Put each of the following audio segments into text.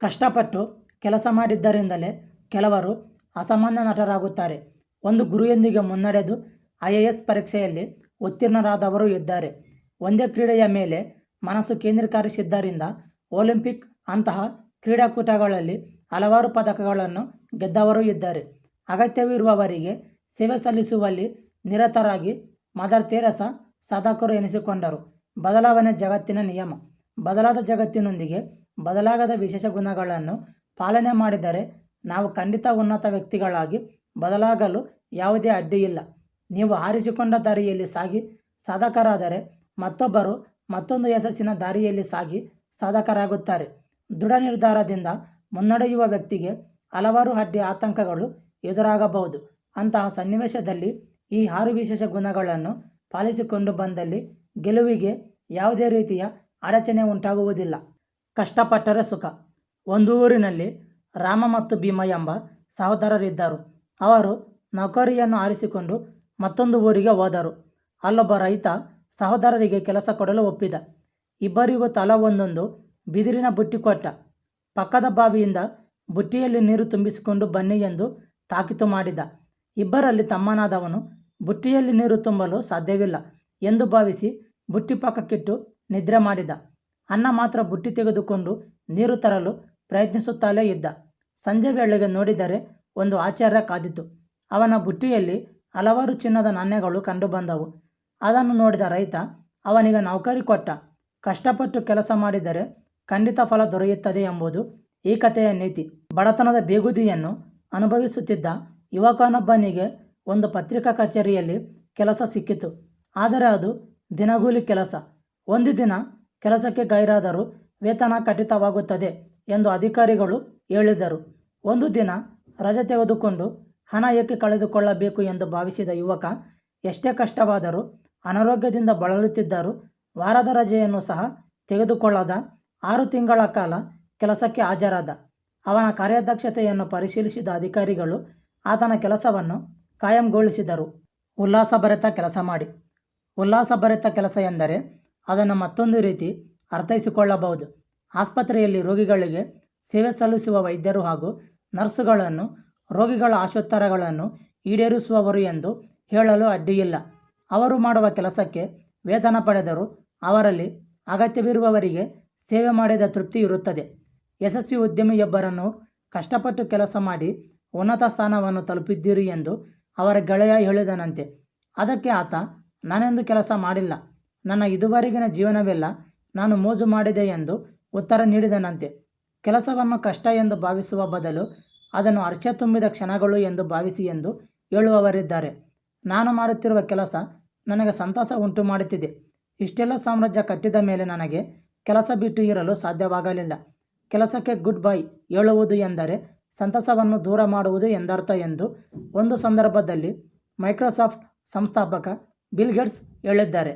ಕಷ್ಟಪಟ್ಟು ಕೆಲಸ ಮಾಡಿದ್ದರಿಂದಲೇ ಕೆಲವರು ಅಸಾಮಾನ್ಯ ನಟರಾಗುತ್ತಾರೆ. ಒಂದು ಗುರಿಯೊಂದಿಗೆ ಮುನ್ನಡೆದು IAS ಪರೀಕ್ಷೆಯಲ್ಲಿ ಉತ್ತೀರ್ಣರಾದವರು ಇದ್ದಾರೆ. ಒಂದೇ ಕ್ರೀಡೆಯ ಮೇಲೆ ಮನಸ್ಸು ಕೇಂದ್ರೀಕರಿಸಿದ್ದರಿಂದ ಒಲಿಂಪಿಕ್ ಅಂತಹ ಕ್ರೀಡಾಕೂಟಗಳಲ್ಲಿ ಹಲವಾರು ಪದಕಗಳನ್ನು ಗೆದ್ದವರು ಇದ್ದಾರೆ. ಅಗತ್ಯವಿರುವವರಿಗೆ ಸೇವೆ ಸಲ್ಲಿಸುವಲ್ಲಿ ನಿರತರಾಗಿ ಮದರ್ ತೆರೇಸಾ ಸಾಧಕರು ಎನಿಸಿಕೊಂಡರು. ಬದಲಾವಣೆ ಜಗತ್ತಿನ ನಿಯಮ. ಬದಲಾದ ಜಗತ್ತಿನೊಂದಿಗೆ ಬದಲಾಗದ ವಿಶೇಷ ಗುಣಗಳನ್ನು ಪಾಲನೆ ಮಾಡಿದರೆ ನಾವು ಖಂಡಿತ ಉನ್ನತ ವ್ಯಕ್ತಿಗಳಾಗಿ ಬದಲಾಗಲು ಯಾವುದೇ ಅಡ್ಡಿಯಿಲ್ಲ. ನೀವು ಆರಿಸಿಕೊಂಡ ದಾರಿಯಲ್ಲಿ ಸಾಗಿ ಸಾಧಕರಾದರೆ ಮತ್ತೊಬ್ಬರು ಮತ್ತೊಂದು ಯಶಸ್ಸಿನ ದಾರಿಯಲ್ಲಿ ಸಾಗಿ ಸಾಧಕರಾಗುತ್ತಾರೆ. ದೃಢ ನಿರ್ಧಾರದಿಂದ ಮುನ್ನಡೆಯುವ ವ್ಯಕ್ತಿಗೆ ಹಲವಾರು ಅಡ್ಡಿ ಆತಂಕಗಳು ಎದುರಾಗಬಹುದು. ಅಂತಹ ಸನ್ನಿವೇಶದಲ್ಲಿ ಈ 6 ವಿಶೇಷ ಗುಣಗಳನ್ನು ಪಾಲಿಸಿಕೊಂಡು ಬಂದಲ್ಲಿ ಗೆಲುವಿಗೆ ಯಾವುದೇ ರೀತಿಯ ಅಡಚಣೆ ಉಂಟಾಗುವುದಿಲ್ಲ. ಕಷ್ಟಪಟ್ಟರೆ ಸುಖ. ಒಂದು ಊರಿನಲ್ಲಿ ರಾಮ ಮತ್ತು ಭೀಮ ಎಂಬ ಸಹೋದರರಿದ್ದರು. ಅವರು ನೌಕರಿಯನ್ನು ಆರಿಸಿಕೊಂಡು ಮತ್ತೊಂದು ಊರಿಗೆ ಹೋದರು. ಅಲ್ಲೊಬ್ಬ ರೈತ ಸಹೋದರರಿಗೆ ಕೆಲಸ ಕೊಡಲು ಒಪ್ಪಿದ. ಇಬ್ಬರಿಗೂ ತಲಾ ಒಂದೊಂದು ಬಿದಿರಿನ ಬುಟ್ಟಿ ಕೊಟ್ಟ. ಪಕ್ಕದ ಬಾವಿಯಿಂದ ಬುಟ್ಟಿಯಲ್ಲಿ ನೀರು ತುಂಬಿಸಿಕೊಂಡು ಬನ್ನಿ ಎಂದು ತಾಕೀತು ಮಾಡಿದ. ಇಬ್ಬರಲ್ಲಿ ತಮ್ಮನಾದವನು ಬುಟ್ಟಿಯಲ್ಲಿ ನೀರು ತುಂಬಲು ಸಾಧ್ಯವಿಲ್ಲ ಎಂದು ಭಾವಿಸಿ ಬುಟ್ಟಿ ಪಕ್ಕಕ್ಕಿಟ್ಟು ನಿದ್ರೆ ಮಾಡಿದ. ಅಣ್ಣ ಮಾತ್ರ ಬುಟ್ಟಿ ತೆಗೆದುಕೊಂಡು ನೀರು ತರಲು ಪ್ರಯತ್ನಿಸುತ್ತಲೇ ಇದ್ದ. ಸಂಜೆ ವೇಳೆಗೆ ನೋಡಿದರೆ ಒಂದು ಆಶ್ಚರ್ಯ ಕಾದಿತು. ಅವನ ಬುಟ್ಟಿಯಲ್ಲಿ ಹಲವಾರು ಚಿನ್ನದ ನಾಣ್ಯಗಳು ಕಂಡುಬಂದವು. ಅದನ್ನು ನೋಡಿದ ರೈತ ಅವನಿಗೆ ನೌಕರಿ ಕೊಟ್ಟ. ಕಷ್ಟಪಟ್ಟು ಕೆಲಸ ಮಾಡಿದರೆ ಖಂಡಿತ ಫಲ ದೊರೆಯುತ್ತದೆ ಎಂಬುದು ಈ ಕಥೆಯ ನೀತಿ. ಬಡತನದ ಬೇಗುದಿಯನ್ನು ಅನುಭವಿಸುತ್ತಿದ್ದ ಯುವಕನೊಬ್ಬನಿಗೆ ಒಂದು ಪತ್ರಿಕಾ ಕಚೇರಿಯಲ್ಲಿ ಕೆಲಸ ಸಿಕ್ಕಿತು. ಆದರೆ ಅದು ದಿನಗೂಲಿ ಕೆಲಸ. ಒಂದು ದಿನ ಕೆಲಸಕ್ಕೆ ಗೈರಾದರೂ ವೇತನ ಕಡಿತವಾಗುತ್ತದೆ ಎಂದು ಅಧಿಕಾರಿಗಳು ಹೇಳಿದರು. ಒಂದು ದಿನ ರಜೆ ತೆಗೆದುಕೊಂಡು ಹಣ ಏಕೆ ಕಳೆದುಕೊಳ್ಳಬೇಕು ಎಂದು ಭಾವಿಸಿದ ಯುವಕ ಎಷ್ಟೇ ಕಷ್ಟವಾದರೂ ಅನಾರೋಗ್ಯದಿಂದ ಬಳಲುತ್ತಿದ್ದರೂ ವಾರದ ರಜೆಯನ್ನು ಸಹ ತೆಗೆದುಕೊಳ್ಳದ 6 ತಿಂಗಳ ಕಾಲ ಕೆಲಸಕ್ಕೆ ಹಾಜರಾದ. ಅವನ ಕಾರ್ಯದಕ್ಷತೆಯನ್ನು ಪರಿಶೀಲಿಸಿದ ಅಧಿಕಾರಿಗಳು ಆತನ ಕೆಲಸವನ್ನು ಕಾಯಂಗೊಳಿಸಿದರು. ಉಲ್ಲಾಸಭರಿತ ಕೆಲಸ ಮಾಡಿ. ಉಲ್ಲಾಸಭರಿತ ಕೆಲಸ ಎಂದರೆ ಅದನ್ನು ಮತ್ತೊಂದು ರೀತಿ ಅರ್ಥೈಸಿಕೊಳ್ಳಬಹುದು. ಆಸ್ಪತ್ರೆಯಲ್ಲಿ ರೋಗಿಗಳಿಗೆ ಸೇವೆ ಸಲ್ಲಿಸುವ ವೈದ್ಯರು ಹಾಗೂ ನರ್ಸುಗಳನ್ನು ರೋಗಿಗಳ ಆಶೋತ್ತರಗಳನ್ನು ಈಡೇರಿಸುವವರು ಎಂದು ಹೇಳಲು ಅಡ್ಡಿಯಿಲ್ಲ. ಅವರು ಮಾಡುವ ಕೆಲಸಕ್ಕೆ ವೇತನ ಪಡೆದರೂ ಅವರಲ್ಲಿ ಅಗತ್ಯವಿರುವವರಿಗೆ ಸೇವೆ ಮಾಡಿದ ತೃಪ್ತಿ ಇರುತ್ತದೆ. ಯಶಸ್ವಿ ಉದ್ಯಮಿಯೊಬ್ಬರನ್ನು ಕಷ್ಟಪಟ್ಟು ಕೆಲಸ ಮಾಡಿ ಉನ್ನತ ಸ್ಥಾನವನ್ನು ತಲುಪಿದ್ದೀರಿ ಎಂದು ಅವರ ಗೆಳೆಯ ಹೇಳಿದನಂತೆ. ಅದಕ್ಕೆ ಆತ, ನಾನೆಂದು ಕೆಲಸ ಮಾಡಿಲ್ಲ, ನನ್ನ ಇದುವರೆಗಿನ ಜೀವನವೆಲ್ಲ ನಾನು ಮೋಜು ಮಾಡಿದೆ ಎಂದು ಉತ್ತರ ನೀಡಿದನಂತೆ. ಕೆಲಸವನ್ನು ಕಷ್ಟ ಎಂದು ಭಾವಿಸುವ ಬದಲು ಅದನ್ನು ಹರ್ಷ ತುಂಬಿದ ಕ್ಷಣಗಳು ಎಂದು ಭಾವಿಸಿ ಎಂದು ಹೇಳುವವರಿದ್ದಾರೆ. ನಾನು ಮಾಡುತ್ತಿರುವ ಕೆಲಸ ನನಗೆ ಸಂತಸ ಉಂಟು ಮಾಡುತ್ತಿದೆ. ಇಷ್ಟೆಲ್ಲ ಸಾಮ್ರಾಜ್ಯ ಕಟ್ಟಿದ ಮೇಲೆ ನನಗೆ ಕೆಲಸ ಬಿಟ್ಟು ಇರಲು ಸಾಧ್ಯವಾಗಲಿಲ್ಲ. ಕೆಲಸಕ್ಕೆ ಗುಡ್ ಬೈ ಹೇಳುವುದು ಎಂದರೆ ಸಂತಸವನ್ನು ದೂರ ಮಾಡುವುದು ಎಂದರ್ಥ ಎಂದು ಒಂದು ಸಂದರ್ಭದಲ್ಲಿ ಮೈಕ್ರೋಸಾಫ್ಟ್ ಸಂಸ್ಥಾಪಕ ಬಿಲ್ ಗೇಟ್ಸ್ ಹೇಳಿದ್ದಾರೆ.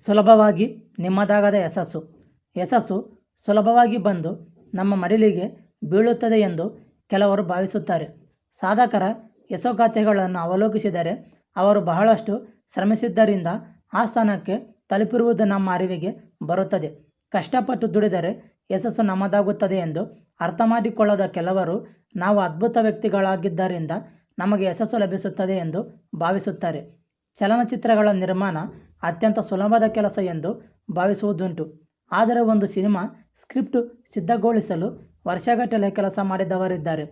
ಸುಲಭವಾಗಿ ನಿಮ್ಮದಾಗದ ಯಶಸ್ಸು. ಯಶಸ್ಸು ಸುಲಭವಾಗಿ ಬಂದು ನಮ್ಮ ಮಡಿಲಿಗೆ ಬೀಳುತ್ತದೆ ಎಂದು ಕೆಲವರು ಭಾವಿಸುತ್ತಾರೆ. ಸಾಧಕರ ಯಶೋಗಾಥೆಗಳನ್ನು ಅವಲೋಕಿಸಿದರೆ ಅವರು ಬಹಳಷ್ಟು ಶ್ರಮಿಸಿದ್ದರಿಂದ ಆ ಸ್ಥಾನಕ್ಕೆ ತಲುಪಿರುವುದು ನಮ್ಮ ಅರಿವಿಗೆ ಬರುತ್ತದೆ. ಕಷ್ಟಪಟ್ಟು ದುಡಿದರೆ ಯಶಸ್ಸು ನಮ್ಮದಾಗುತ್ತದೆ ಎಂದು ಅರ್ಥ ಮಾಡಿಕೊಳ್ಳದ ಕೆಲವರು ನಾವು ಅದ್ಭುತ ವ್ಯಕ್ತಿಗಳಾಗಿದ್ದರಿಂದ ನಮಗೆ ಯಶಸ್ಸು ಲಭಿಸುತ್ತದೆ ಎಂದು ಭಾವಿಸುತ್ತಾರೆ. ಚಲನಚಿತ್ರಗಳ ನಿರ್ಮಾಣ ಅತ್ಯಂತ ಸುಲಭದ ಕೆಲಸ ಎಂದು ಭಾವಿಸುವುದುಂಟು. ಆದರೆ ಒಂದು ಸಿನಿಮಾ ಸ್ಕ್ರಿಪ್ಟ್ ಸಿದ್ಧಗೊಳಿಸಲು ವರ್ಷಗಟ್ಟಲೆ ಕೆಲಸ ಮಾಡಿದವರಿದ್ದಾರೆ.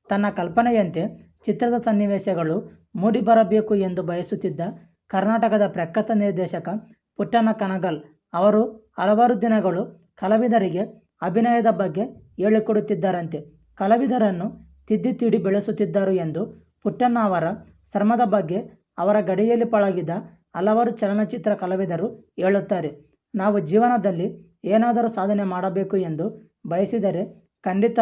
ತನ್ನ ಕಲ್ಪನೆಯಂತೆ ಚಿತ್ರದ ಸನ್ನಿವೇಶಗಳು ಮೂಡಿಬರಬೇಕು ಎಂದು ಬಯಸುತ್ತಿದ್ದ ಕರ್ನಾಟಕದ ಪ್ರಖ್ಯಾತ ನಿರ್ದೇಶಕ ಪುಟ್ಟಣ್ಣ ಕಣಗಾಲ್ ಅವರು ಹಲವಾರು ದಿನಗಳು ಕಲಾವಿದರಿಗೆ ಅಭಿನಯದ ಬಗ್ಗೆ ಹೇಳಿಕೊಡುತ್ತಿದ್ದರಂತೆ. ಕಲಾವಿದರನ್ನು ತಿದ್ದಿ ತೀಡಿ ಬೆಳೆಸುತ್ತಿದ್ದರು ಎಂದು ಪುಟ್ಟಣ್ಣ ಅವರ ಶ್ರಮದ ಬಗ್ಗೆ ಅವರ ಗಡಿಯಲ್ಲಿ ಪಳಗಿದ ಹಲವಾರು ಚಲನಚಿತ್ರ ಕಲಾವಿದರು ಹೇಳುತ್ತಾರೆ. ನಾವು ಜೀವನದಲ್ಲಿ ಏನಾದರೂ ಸಾಧನೆ ಮಾಡಬೇಕು ಎಂದು ಬಯಸಿದರೆ ಖಂಡಿತ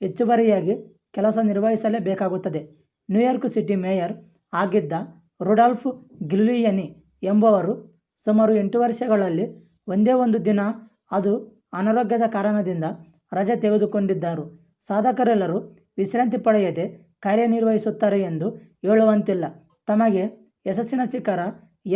ಹೆಚ್ಚುವರಿಯಾಗಿ ಕೆಲಸ ನಿರ್ವಹಿಸಲೇಬೇಕಾಗುತ್ತದೆ. ನ್ಯೂಯಾರ್ಕ್ ಸಿಟಿ ಮೇಯರ್ ಆಗಿದ್ದ ರುಡಾಲ್ಫ್ ಗಿುಲಿಯನಿ ಎಂಬುವರು ಸುಮಾರು 8 ವರ್ಷಗಳಲ್ಲಿ ಒಂದೇ ಒಂದು ದಿನ, ಅದು ಅನಾರೋಗ್ಯದ ಕಾರಣದಿಂದ ರಜೆ ತೆಗೆದುಕೊಂಡಿದ್ದರು. ಸಾಧಕರೆಲ್ಲರೂ ವಿಶ್ರಾಂತಿ ಪಡೆಯದೆ ಕಾರ್ಯನಿರ್ವಹಿಸುತ್ತಾರೆ ಎಂದು ಹೇಳುವಂತಿಲ್ಲ. ತಮಗೆ ಯಶಸ್ಸಿನ ಶಿಖರ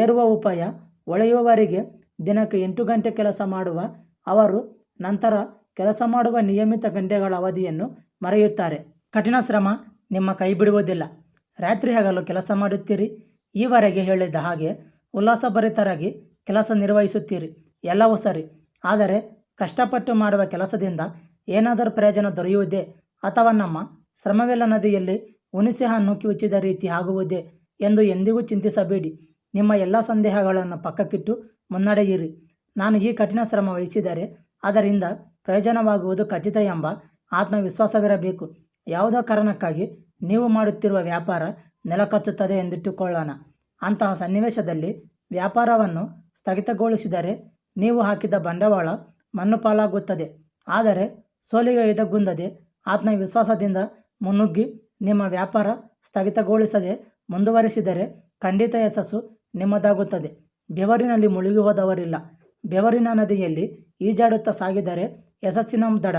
ಏರುವ ಉಪಾಯ ಹೊಳೆಯುವವರೆಗೆ ದಿನಕ್ಕೆ 8 ಗಂಟೆ ಕೆಲಸ ಮಾಡುವ ಅವರು ನಂತರ ಕೆಲಸ ಮಾಡುವ ನಿಯಮಿತ ಗಂಟೆಗಳ ಅವಧಿಯನ್ನು ಮರೆಯುತ್ತಾರೆ. ಕಠಿಣ ಶ್ರಮ ನಿಮ್ಮ ಕೈ ಬಿಡುವುದಿಲ್ಲ. ರಾತ್ರಿ ಹಗಲು ಕೆಲಸ ಮಾಡುತ್ತೀರಿ. ಈವರೆಗೆ ಹೇಳಿದ ಹಾಗೆ ಉಲ್ಲಾಸಭರಿತರಾಗಿ ಕೆಲಸ ನಿರ್ವಹಿಸುತ್ತೀರಿ. ಎಲ್ಲವೂ ಸರಿ. ಆದರೆ ಕಷ್ಟಪಟ್ಟು ಮಾಡುವ ಕೆಲಸದಿಂದ ಏನಾದರೂ ಪ್ರಯೋಜನ ದೊರೆಯುವುದೇ ಅಥವಾ ನಮ್ಮ ಶ್ರಮವೆಲ್ಲ ನದಿಯಲ್ಲಿ ಹುಣಸೆ ಹಣ್ಣು ಕಿವುಚಿದ ರೀತಿ ಆಗುವುದೇ ಎಂದು ಎಂದಿಗೂ ಚಿಂತಿಸಬೇಡಿ. ನಿಮ್ಮ ಎಲ್ಲ ಸಂದೇಹಗಳನ್ನು ಪಕ್ಕಕ್ಕಿಟ್ಟು ಮುನ್ನಡೆಯಿರಿ. ನಾನು ಈ ಕಠಿಣ ಶ್ರಮ ವಹಿಸಿದರೆ ಅದರಿಂದ ಪ್ರಯೋಜನವಾಗುವುದು ಖಚಿತ ಎಂಬ ಆತ್ಮವಿಶ್ವಾಸವಿರಬೇಕು. ಯಾವುದೋ ಕಾರಣಕ್ಕಾಗಿ ನೀವು ಮಾಡುತ್ತಿರುವ ವ್ಯಾಪಾರ ನೆಲಕಚ್ಚುತ್ತದೆ ಎಂದಿಟ್ಟುಕೊಳ್ಳೋಣ. ಅಂತಹ ಸನ್ನಿವೇಶದಲ್ಲಿ ವ್ಯಾಪಾರವನ್ನು ಸ್ಥಗಿತಗೊಳಿಸಿದರೆ ನೀವು ಹಾಕಿದ ಬಂಡವಾಳ ಮಣ್ಣು ಪಾಲಾಗುತ್ತದೆ. ಆದರೆ ಸೋಲಿಗೆ ಎದೆಗುಂದದೆ ಆತ್ಮವಿಶ್ವಾಸದಿಂದ ಮುನ್ನುಗ್ಗಿ ನಿಮ್ಮ ವ್ಯಾಪಾರ ಸ್ಥಗಿತಗೊಳಿಸದೆ ಮುಂದುವರಿಸಿದರೆ ಖಂಡಿತ ಯಶಸ್ಸು ನಿಮ್ಮದಾಗುತ್ತದೆ. ಬೆವರಿನಲ್ಲಿ ಮುಳುಗಿ ಹೋದವರಿಲ್ಲ. ಬೆವರಿನ ನದಿಯಲ್ಲಿ ಈಜಾಡುತ್ತಾ ಸಾಗಿದರೆ ಯಶಸ್ಸಿನ ದಡ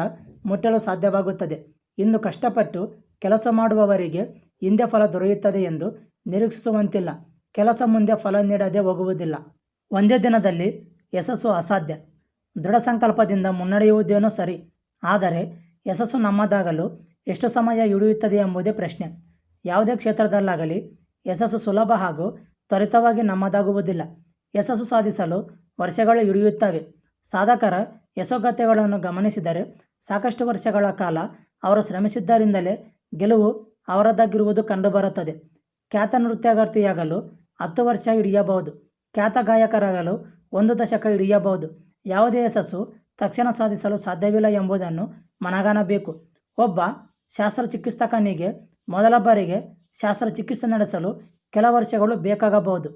ಮುಟ್ಟಲು ಸಾಧ್ಯವಾಗುತ್ತದೆ. ಇಂದು ಕಷ್ಟಪಟ್ಟು ಕೆಲಸ ಮಾಡುವವರಿಗೆ ಹಿಂದೆ ಫಲ ದೊರೆಯುತ್ತದೆ ಎಂದು ನಿರೀಕ್ಷಿಸುವಂತಿಲ್ಲ. ಕೆಲಸ ಮುಂದೆ ಫಲ ನೀಡದೆ ಹೋಗುವುದಿಲ್ಲ. ಒಂದೇ ದಿನದಲ್ಲಿ ಯಶಸ್ಸು ಅಸಾಧ್ಯ. ದೃಢ ಸಂಕಲ್ಪದಿಂದ ಮುನ್ನಡೆಯುವುದೇನೋ ಸರಿ, ಆದರೆ ಯಶಸ್ಸು ನಮ್ಮದಾಗಲು ಎಷ್ಟು ಸಮಯ ಹಿಡಿಯುತ್ತದೆ ಎಂಬುದೇ ಪ್ರಶ್ನೆ. ಯಾವುದೇ ಕ್ಷೇತ್ರದಲ್ಲಾಗಲಿ ಯಶಸ್ಸು ಸುಲಭ ಹಾಗೂ ತ್ವರಿತವಾಗಿ ನಮ್ಮದಾಗುವುದಿಲ್ಲ. ಯಶಸ್ಸು ಸಾಧಿಸಲು ವರ್ಷಗಳು ಹಿಡಿಯುತ್ತವೆ. ಸಾಧಕರ ಯಶೋಗಾಥೆಗಳನ್ನು ಗಮನಿಸಿದರೆ ಸಾಕಷ್ಟು ವರ್ಷಗಳ ಕಾಲ ಅವರು ಶ್ರಮಿಸಿದ್ದರಿಂದಲೇ ಗೆಲುವು ಅವರದ್ದಾಗಿರುವುದು ಕಂಡುಬರುತ್ತದೆ. ಖ್ಯಾತ ನೃತ್ಯಗಾರ್ತಿಯಾಗಲು 10 ವರ್ಷ ಹಿಡಿಯಬಹುದು. ಖ್ಯಾತ ಗಾಯಕರಾಗಲು 1 ದಶಕ ಹಿಡಿಯಬಹುದು. ಯಾವುದೇ ಯಶಸ್ಸು ತಕ್ಷಣ ಸಾಧಿಸಲು ಸಾಧ್ಯವಿಲ್ಲ ಎಂಬುದನ್ನು ಮನಗಾಣಬೇಕು. ಒಬ್ಬ ಶಸ್ತ್ರಚಿಕಿತ್ಸಕನಿಗೆ ಮೊದಲ ಬಾರಿಗೆ ಶಸ್ತ್ರಚಿಕಿತ್ಸೆ ನಡೆಸಲು ಕೆಲ ವರ್ಷಗಳು ಬೇಕಾಗಬಹುದು.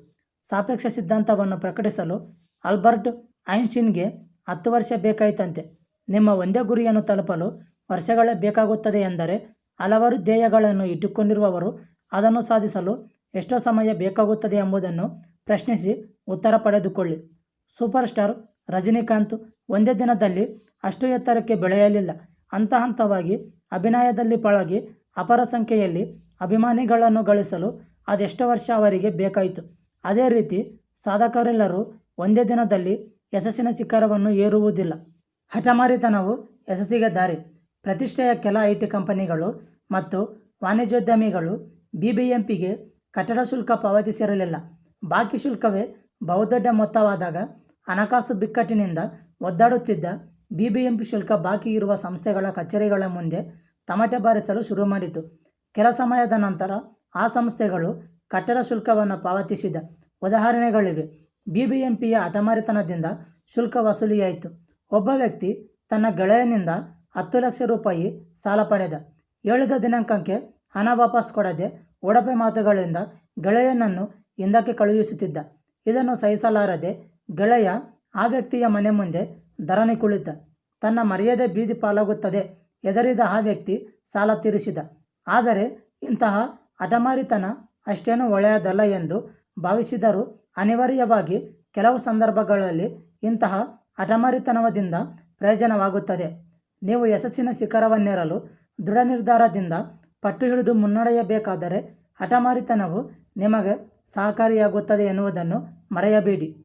ಸಾಪೇಕ್ಷ ಸಿದ್ಧಾಂತವನ್ನು ಪ್ರಕಟಿಸಲು ಆಲ್ಬರ್ಟ್ ಐನ್ಸ್ಟೀನ್ಗೆ 10 ವರ್ಷ ಬೇಕಾಯಿತಂತೆ. ನಿಮ್ಮ ಒಂದೇ ಗುರಿಯನ್ನು ತಲುಪಲು ವರ್ಷಗಳೇ ಬೇಕಾಗುತ್ತದೆ ಎಂದರೆ ಹಲವಾರು ಧ್ಯೇಯಗಳನ್ನು ಇಟ್ಟುಕೊಂಡಿರುವವರು ಅದನ್ನು ಸಾಧಿಸಲು ಎಷ್ಟೋ ಸಮಯ ಬೇಕಾಗುತ್ತದೆ ಎಂಬುದನ್ನು ಪ್ರಶ್ನಿಸಿ ಉತ್ತರ ಪಡೆದುಕೊಳ್ಳಿ. ಸೂಪರ್ ಸ್ಟಾರ್ ರಜನಿಕಾಂತ್ ಒಂದೇ ದಿನದಲ್ಲಿ ಅಷ್ಟು ಎತ್ತರಕ್ಕೆ ಬೆಳೆಯಲಿಲ್ಲ. ಹಂತ ಹಂತವಾಗಿ ಅಭಿನಯದಲ್ಲಿ ಪಳಗಿ ಅಪಾರ ಸಂಖ್ಯೆಯಲ್ಲಿ ಅಭಿಮಾನಿಗಳನ್ನು ಗಳಿಸಲು ಅದೆಷ್ಟೋ ವರ್ಷ ಅವರಿಗೆ ಬೇಕಾಯಿತು. ಅದೇ ರೀತಿ ಸಾಧಕರೆಲ್ಲರೂ ಒಂದೇ ದಿನದಲ್ಲಿ ಯಶಸ್ಸಿನ ಶಿಖರವನ್ನು ಏರುವುದಿಲ್ಲ. ಹಠಮಾರಿತನವು ಯಶಸ್ಸಿಗೆ ದಾರಿ. ಪ್ರತಿಷ್ಠೆಯ ಕೆಲ IT ಕಂಪನಿಗಳು ಮತ್ತು ವಾಣಿಜ್ಯೋದ್ಯಮಿಗಳು BBMPಗೆ ಕಟ್ಟಡ ಶುಲ್ಕ ಪಾವತಿಸಿರಲಿಲ್ಲ. ಬಾಕಿ ಶುಲ್ಕವೇ ಬಹುದೊಡ್ಡ ಮೊತ್ತವಾದಾಗ ಹಣಕಾಸು ಬಿಕ್ಕಟ್ಟಿನಿಂದ ಒದ್ದಾಡುತ್ತಿದ್ದ BBMP ಶುಲ್ಕ ಬಾಕಿ ಇರುವ ಸಂಸ್ಥೆಗಳ ಕಚೇರಿಗಳ ಮುಂದೆ ತಮಟೆ ಬಾರಿಸಲು ಶುರು ಮಾಡಿತು. ಕೆಲ ಸಮಯದ ನಂತರ ಆ ಸಂಸ್ಥೆಗಳು ಕಟ್ಟಡ ಶುಲ್ಕವನ್ನು ಪಾವತಿಸಿದ ಉದಾಹರಣೆಗಳಿವೆ. BBMPಯ ಹಠಮಾರಿತನದಿಂದ ಶುಲ್ಕ ವಸೂಲಿಯಾಯಿತು. ಒಬ್ಬ ವ್ಯಕ್ತಿ ತನ್ನ ಗೆಳೆಯನಿಂದ 10 ಲಕ್ಷ ರೂಪಾಯಿ ಸಾಲ ಪಡೆದ. ಹೇಳಿದ ದಿನಾಂಕಕ್ಕೆ ಹಣ ವಾಪಸ್ ಕೊಡದೆ ಒಡಪೆ ಮಾತುಗಳಿಂದ ಗೆಳೆಯನನ್ನು ಹಿಂದಕ್ಕೆ ಕಳುಹಿಸುತ್ತಿದ್ದ. ಇದನ್ನು ಸಹಿಸಲಾರದೆ ಗೆಳೆಯ ಆ ವ್ಯಕ್ತಿಯ ಮನೆ ಮುಂದೆ ಧರಣಿ ಕುಳಿತ. ತನ್ನ ಮರ್ಯಾದೆ ಬೀದಿ ಪಾಲಾಗುತ್ತದೆ ಹೆದರಿದ ಆ ವ್ಯಕ್ತಿ ಸಾಲ ತೀರಿಸಿದ. ಆದರೆ ಇಂತಹ ಹಠಮಾರಿತನ ಅಷ್ಟೇನೂ ಒಳ್ಳೆಯದಲ್ಲ ಎಂದು ಭಾವಿಸಿದರೂ ಅನಿವಾರ್ಯವಾಗಿ ಕೆಲವು ಸಂದರ್ಭಗಳಲ್ಲಿ ಇಂತಹ ಹಠಮಾರಿತನದಿಂದ ಪ್ರಯೋಜನವಾಗುತ್ತದೆ. ನೀವು ಯಶಸ್ಸಿನ ಶಿಖರವನ್ನೇರಲು ದೃಢ ನಿರ್ಧಾರದಿಂದ ಪಟ್ಟು ಹಿಡಿದು ಮುನ್ನಡೆಯಬೇಕಾದರೆ ಹಠಮಾರಿತನವು ನಿಮಗೆ ಸಹಕಾರಿಯಾಗುತ್ತದೆ ಎನ್ನುವುದನ್ನು ಮರೆಯಬೇಡಿ.